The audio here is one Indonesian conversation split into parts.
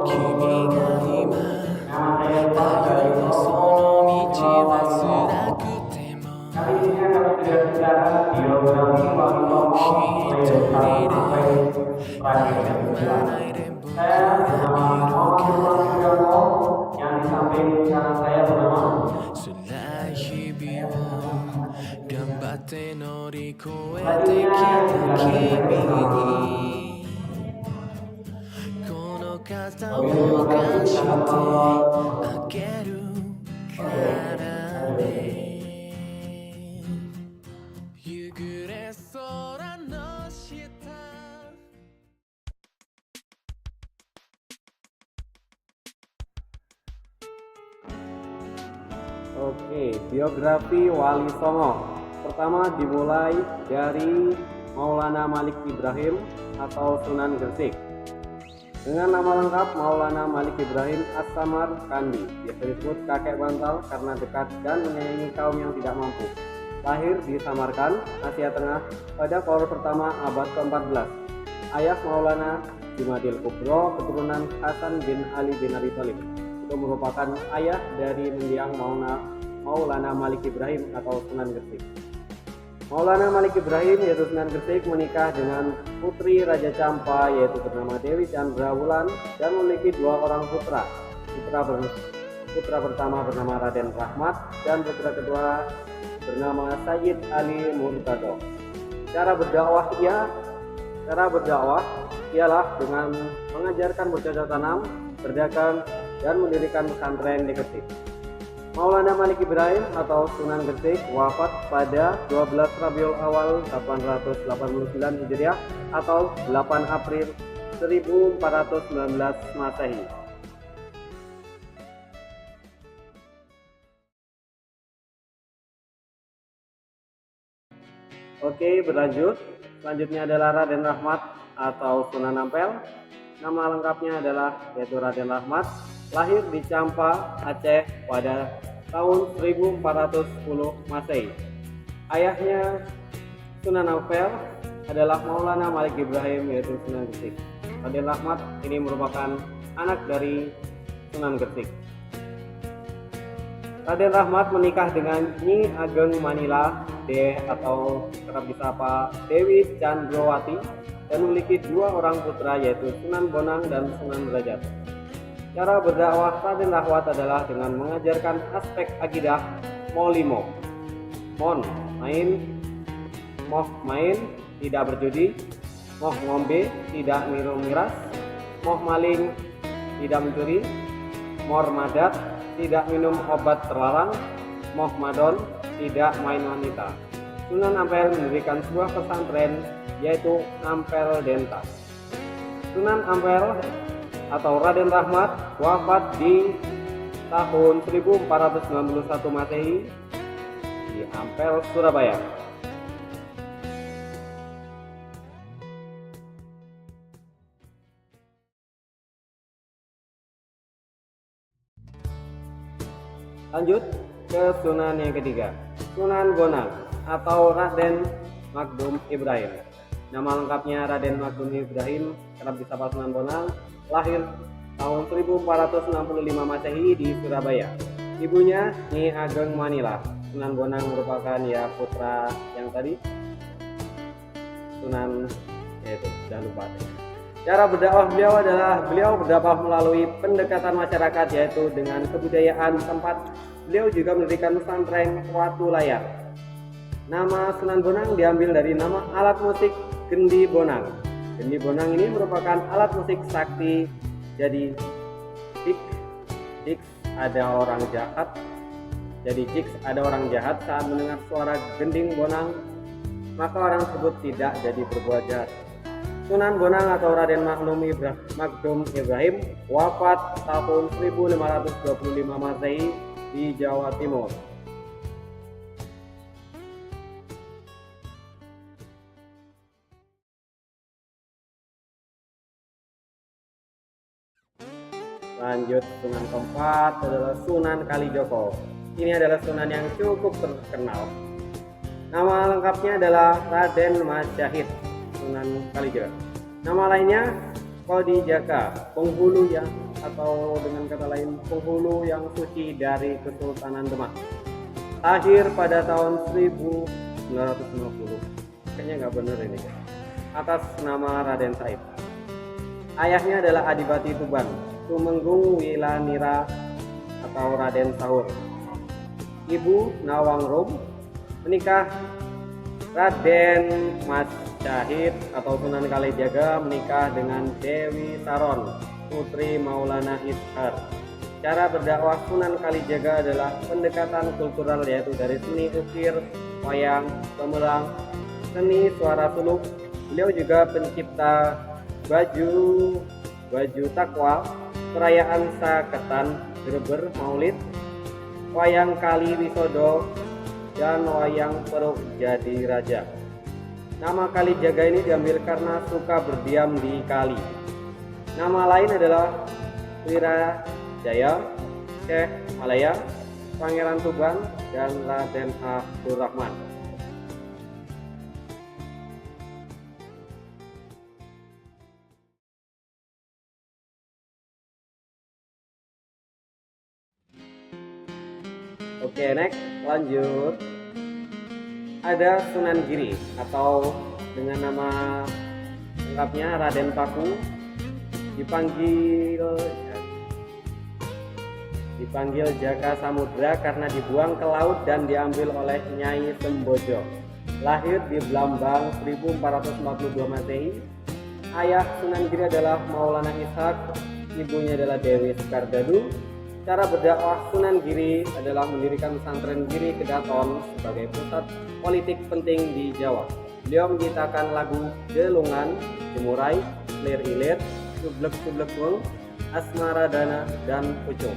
君が今歩むその道は辛くても一人で悩まないで僕がいる辛い日々を頑張って乗り越えてきた君にこの肩を貸してあげるからね夕暮れ空の下Oke, biografi Wali Songo. Pertama dimulai dari Maulana Malik Ibrahim atau Sunan Gresik. Dengan nama lengkap Maulana Malik Ibrahim As-Samar Kandi, biasa disebut kakek bantal karena dekat dan menyayangi kaum yang tidak mampu. Lahir di Samarkand, Asia Tengah pada Qaul pertama abad ke-14. Ayah Maulana Jumadil Kubro, keturunan Hasan bin Ali bin Abi Thalib. Itu merupakan ayah dari mendiang Maulana Malik Ibrahim atau Sunan Gresik. Maulana Malik Ibrahim yaitu Sunan Gresik menikah dengan putri Raja Campa yaitu bernama Dewi Chandra Wulan dan memiliki dua orang putra. Putra pertama bernama Raden Rahmat dan putra kedua bernama Sayyid Ali Murtado. Cara berdakwah ialah dengan mengajarkan bercocok tanam, berdagang, dan mendirikan pesantren di Gresik. Maulana Malik Ibrahim atau Sunan Gresik wafat pada 12 Rabiul Awal 889 Hijriah atau 8 April 1419 Masehi. Oke, berlanjut. Selanjutnya adalah Raden Rahmat atau Sunan Ampel. Nama lengkapnya adalah yaitu Raden Rahmat, lahir di Campa, Aceh pada tahun 1410 Masehi. Ayahnya Sunan Ampel adalah Maulana Malik Ibrahim yaitu Sunan Gresik. Raden Rahmat ini merupakan anak dari Sunan Gresik. Raden Rahmat menikah dengan Nyi Ageng Manila atau kerap disapa Dewi Chandrawati dan memiliki dua orang putra yaitu Sunan Bonang dan Sunan Derajat. Cara berdakwah Raden Rahmat adalah dengan mengajarkan aspek akidah Molimo. Mon, main, moh main, tidak berjudi, moh ngombe, tidak minum miras, moh maling, tidak mencuri, mor madat, tidak minum obat terlarang, moh madon, tidak main wanita. Sunan Ampel mendirikan sebuah pesantren yaitu Ampel Dentas. Sunan Ampel atau Raden Rahmat wafat di tahun 1491 Masehi di Ampel, Surabaya. Lanjut ke Sunan yang ketiga, Sunan Bonang atau Raden Magdum Ibrahim. Nama lengkapnya Raden Magdum Ibrahim, kerap disapa Sunan Bonang, lahir tahun 1465 Masehi di Surabaya. Ibunya Nyi Ageng Manila. Sunan Bonang merupakan ya putra yang tadi Sunan yaitu jangan lupa. Cara berdakwah beliau berdakwah melalui pendekatan masyarakat yaitu dengan kebudayaan tempat. Beliau juga mendirikan pesantren Watu Layar. Nama Sunan Bonang diambil dari nama alat musik Gendi Bonang. Gendi Bonang ini merupakan alat musik sakti. Jadi jika ada orang jahat. Jadi jika ada orang jahat saat mendengar suara gending bonang, maka orang tersebut tidak jadi berbuat jahat. Sunan Bonang atau Raden Magdum Ibrahim wafat tahun 1525 Masehi di Jawa Timur. Lanjut, Sunan keempat adalah Sunan Kalijogo. Ini adalah Sunan yang cukup terkenal. Nama lengkapnya adalah Raden Majahid Sunan Kalijogo. Nama lainnya Kodijaka, penghulu yang atau dengan kata lain penghulu yang suci dari Kesultanan Demak. Lahir pada tahun 1950. Kayaknya nggak bener ini. Atas nama Raden Said. Ayahnya adalah Adipati Tuban, Tumenggung Wilanira atau Raden Sahur. Ibu Nawang Rum, menikah Raden Mas Syahid atau Sunan Kalijaga menikah dengan Dewi Saron, putri Maulana Ishar. Cara berdakwah Sunan Kalijaga adalah pendekatan kultural yaitu dari seni ukir, wayang, gamelan, seni suara suluk. Beliau juga pencipta baju takwa, perayaan saketan, greber, maulid, wayang kali wisodo, dan wayang peruk jadi raja. Nama Kalijaga ini diambil karena suka berdiam di kali. Nama lain adalah Wirajaya, Syekh Malaya, Pangeran Tuban, dan Raden Abdurrahman. Oke, next, lanjut. Ada Sunan Giri atau dengan nama lengkapnya Raden Paku, dipanggil Jaka Samudra karena dibuang ke laut dan diambil oleh Nyai Sembojo. Lahir di Blambang 1442 Masehi. Ayah Sunan Giri adalah Maulana Ishak, ibunya adalah Dewi Sekardadu. Cara berdakwah Sunan Giri adalah mendirikan pesantren Giri Kedaton sebagai pusat politik penting di Jawa. Beliau menciptakan lagu Delungan, Jemurai, Lir Ilir, Sublek Weng, Asmaradana, dan Pucung.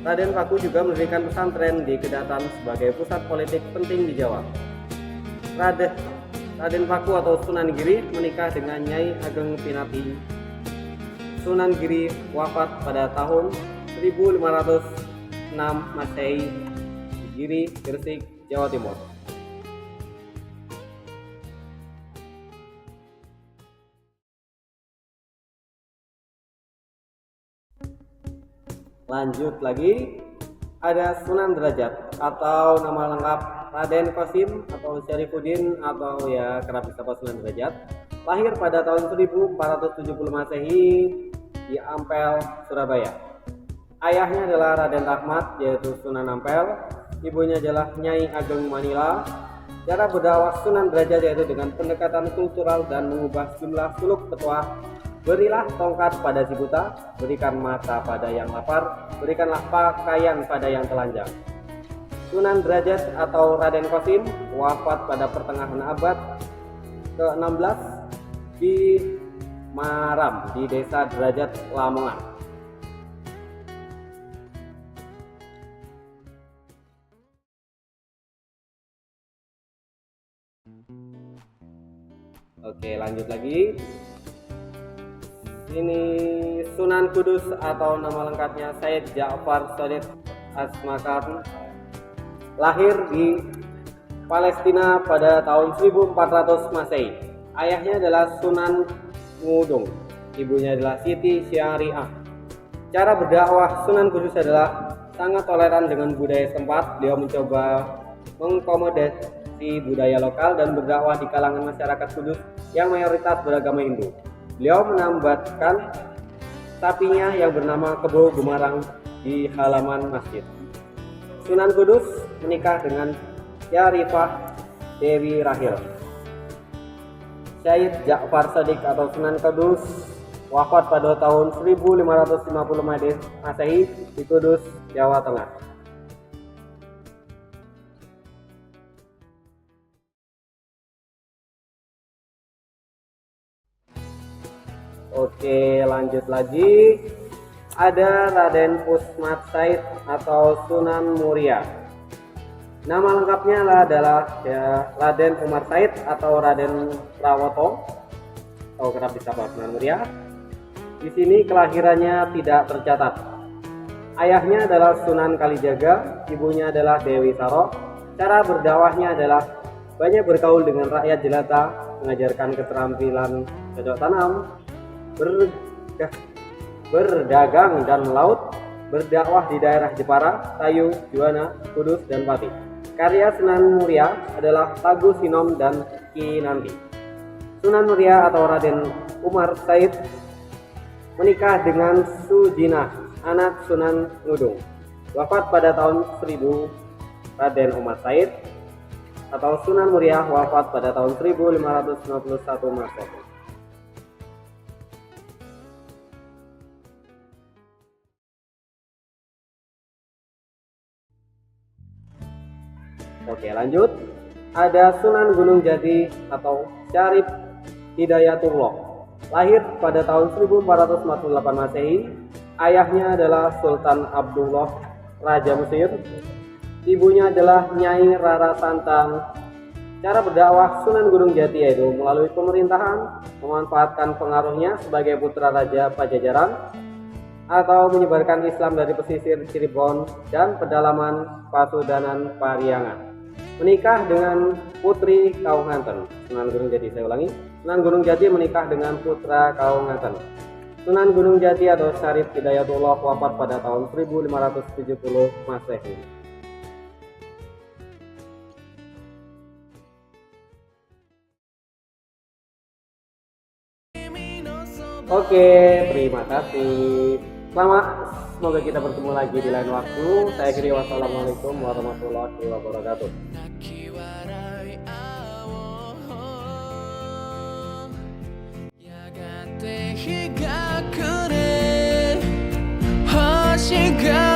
Raden Paku juga mendirikan pesantren di Kedaton sebagai pusat politik penting di Jawa. Raden Paku atau Sunan Giri menikah dengan Nyai Ageng Pinati. Sunan Giri wafat pada tahun 1506 Masehi di Giri, Gresik, Jawa Timur. Lanjut lagi, ada Sunan Derajat atau nama lengkap Raden Qasim atau Syarifuddin atau ya kerap disapa Sunan Derajat. Lahir pada tahun 1470 Masehi di Ampel, Surabaya. Ayahnya adalah Raden Rahmat yaitu Sunan Ampel, ibunya adalah Nyai Ageng Manila. Cara berdakwah Sunan Derajat yaitu dengan pendekatan kultural dan mengubah jumlah suluk petuah. Berilah tongkat pada si buta, berikan mata pada yang lapar, berikanlah pakaian pada yang telanjang. Sunan Derajat atau Raden Qasim wafat pada pertengahan abad ke-16 di Maram di desa Derajat, Lamongan. Oke, lanjut lagi. Ini Sunan Kudus atau nama lengkapnya Said Ja'far Shadiq Asmakan. Lahir di Palestina pada tahun 1400 Masehi. Ayahnya adalah Sunan Ngudung, ibunya adalah Siti Syariah. Cara berdakwah Sunan Kudus adalah sangat toleran dengan budaya setempat. Beliau mencoba mengkomodasi budaya lokal dan berdakwah di kalangan masyarakat Kudus yang mayoritas beragama Hindu. Beliau menambatkan sapinya yang bernama Kebo Gemarang di halaman masjid. Sunan Kudus menikah dengan Syarifah Dewi Rahil. Syed Ja'far Shadiq atau Sunan Kudus wafat pada tahun 1550 Masehi di Kudus, Jawa Tengah. Oke, lanjut lagi. Ada Raden Usmat Said atau Sunan Muria. Nama lengkapnya adalah Raden Umar Said atau Raden Prawoto atau kerap disapa Sunan Muria. Di sini kelahirannya tidak tercatat. Ayahnya adalah Sunan Kalijaga, ibunya adalah Dewi Saro. Cara berdakwahnya adalah banyak bergaul dengan rakyat jelata, mengajarkan keterampilan cocok tanam, berdagang dan melaut, berdakwah di daerah Jepara, Tayu, Juwana, Kudus, dan Pati. Karya Sunan Muria adalah Tagu Sinom dan Kinanti. Sunan Muria atau Raden Umar Said menikah dengan Sujinah, anak Sunan Ngudung. Wafat pada tahun 1000. Raden Umar Said atau Sunan Muria wafat pada tahun 1591 Masehi. Oke, lanjut. Ada Sunan Gunung Jati atau Syarif Hidayatullah. Lahir pada tahun 1448 Masehi. Ayahnya adalah Sultan Abdullah, Raja Mesir. Ibunya adalah Nyai Rara Santang. Cara berdakwah Sunan Gunung Jati yaitu melalui pemerintahan, memanfaatkan pengaruhnya sebagai putra Raja Pajajaran, atau menyebarkan Islam dari pesisir Cirebon dan pedalaman Pasudanan Pariangan. Menikah dengan putri Kaunganten. Sunan Gunung Jati, saya ulangi. Sunan Gunung Jati menikah dengan putra Kaunganten. Sunan Gunung Jati atau Syarif Hidayatullah wafat pada tahun 1570 Masehi. Oke, terima kasih. Semoga kita bertemu lagi di lain waktu. Saya akhiri, wassalamualaikum warahmatullahi wabarakatuh. 泣き笑い合おうやがて日が暮れ星が